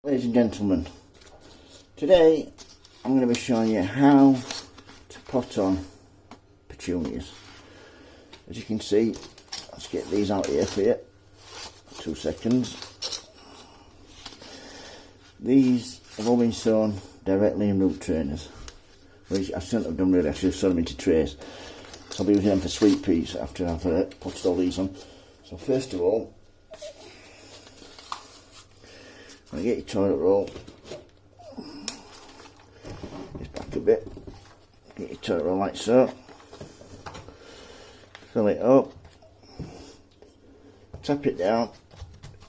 Ladies and gentlemen, today I'm going to be showing you how to pot on petunias. As you can see, let's get these out here for you. 2 seconds. These have all been sown directly in root trainers, which I shouldn't have done really. I should have sown them into trays. So I'll be using them for sweet peas after I've potted all these on. So first of all, when you get your toilet roll, just back a bit, get your toilet roll like so, fill it up, tap it down,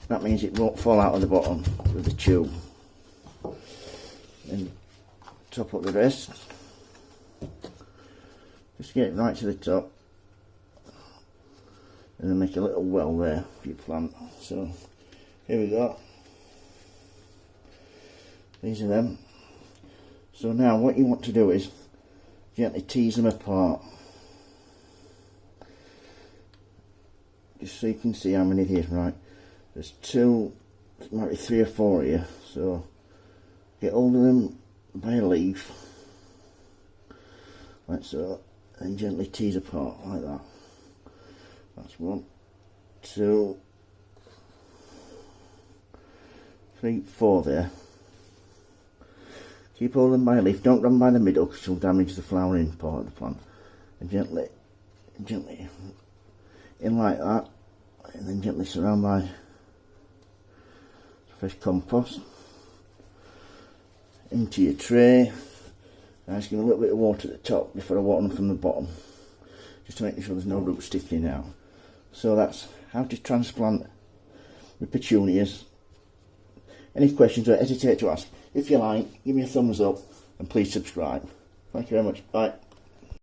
that means it won't fall out of the bottom with the tube, and top up the rest, just get it right to the top, and then make a little well there for your plant. So here we go. These are them. So now what you want to do is gently tease them apart. Just so you can see how many there, right? There's two, might be 3 or 4 here. So get hold of them by a leaf, like so, and gently tease apart like that. That's 1, 2, 3, 4 there. Keep hold of them by a leaf, don't run by the middle because you'll damage the flowering part of the plant. And gently in like that, and then gently surround by fresh compost into your tray. And just give a little bit of water at the top before I water them from the bottom, just to make sure there's no roots sticking out. So that's how to transplant the petunias. Any questions, don't hesitate to ask. If you like, give me a thumbs up and please subscribe. Thank you very much. Bye.